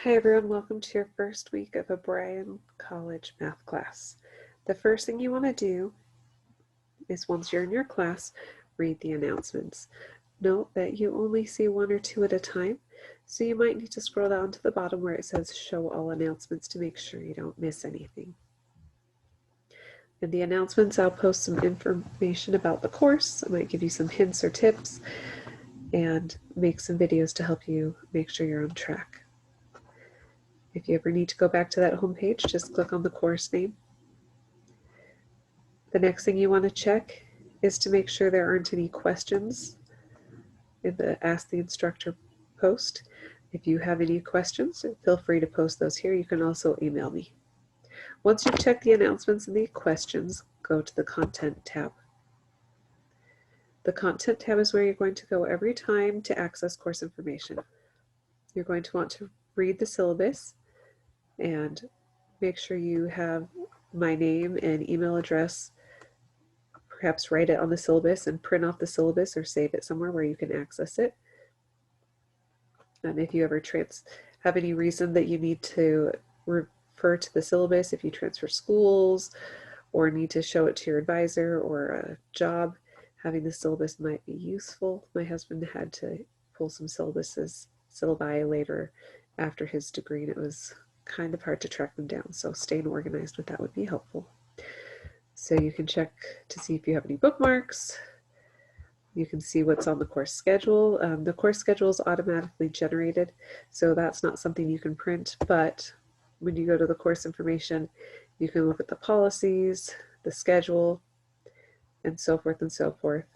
Hi everyone, welcome to your first week of a Bryan College math class. The first thing you want to do is, once you're in your class, read the announcements. Note that you only see one or two at a time, so you might need to scroll down to the bottom where it says show all announcements to make sure you don't miss anything. In the announcements, I'll post some information about the course. I might give you some hints or tips and make some videos to help you make sure you're on track. If you ever need to go back to that home page, just click on the course name. The next thing you want to check is to make sure there aren't any questions in the Ask the Instructor post. If you have any questions, feel free to post those here. You can also email me. Once you've checked the announcements and the questions, go to the Content tab. The Content tab is where you're going to go every time to access course information. You're going to want to read the syllabus and make sure you have my name and email address. Perhaps write it on the syllabus and print off the syllabus or save it somewhere where you can access it. And if you ever have any reason that you need to refer to the syllabus, if you transfer schools or need to show it to your advisor or a job, having the syllabus might be useful. My husband had to pull some syllabi later after his degree, and it was kind of hard to track them down, so staying organized with that would be helpful. So you can check to see if you have any bookmarks. You can see what's on the course schedule. The course schedule is automatically generated, so that's not something you can print, but when you go to the course information, you can look at the policies, the schedule, and so forth and so forth.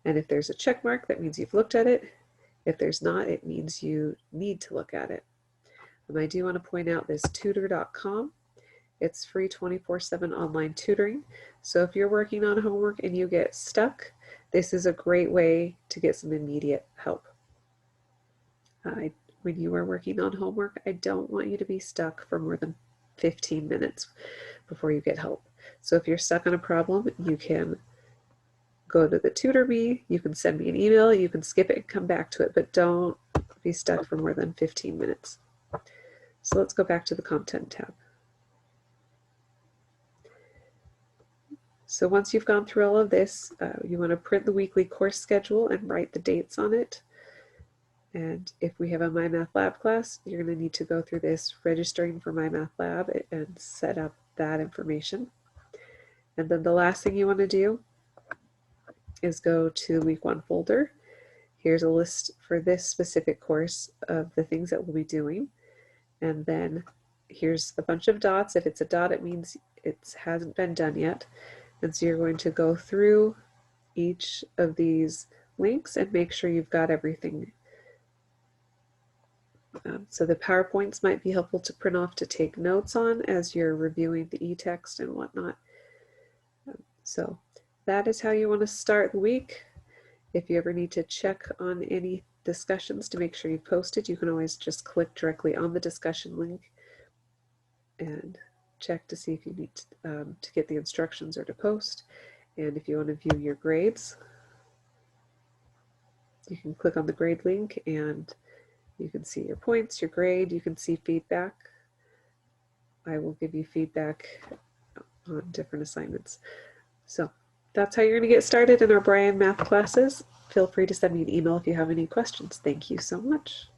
And if there's a check mark, that means you've looked at it. If there's not, it means you need to look at it. And I do want to point out this tutor.com. It's free 24/7 online tutoring. So if you're working on homework and you get stuck, this is a great way to get some immediate help. When you are working on homework, I don't want you to be stuck for more than 15 minutes before you get help. So if you're stuck on a problem, you can go to the tutor me, you can send me an email, you can skip it and come back to it, but don't be stuck for more than 15 minutes. So let's go back to the Content tab. So once you've gone through all of this, you want to print the weekly course schedule and write the dates on it. And if we have a My Math Lab class, you're going to need to go through this registering for My Math Lab and set up that information. And then the last thing you want to do is go to the week 1 folder. Here's a list for this specific course of the things that we'll be doing. And then here's a bunch of dots. If it's a dot, it means it hasn't been done yet. And so you're going to go through each of these links and make sure you've got everything. So the PowerPoints might be helpful to print off to take notes on as you're reviewing the e-text and whatnot. So that is how you want to start the week. If you ever need to check on any discussions to make sure you've posted, you can always just click directly on the discussion link and check to see if you need to get the instructions or to post. And if you want to view your grades, you can click on the grade link and you can see your points, your grade, you can see feedback. I will give you feedback on different assignments. So that's how you're going to get started in our Bryan math classes. Feel free to send me an email if you have any questions. Thank you so much.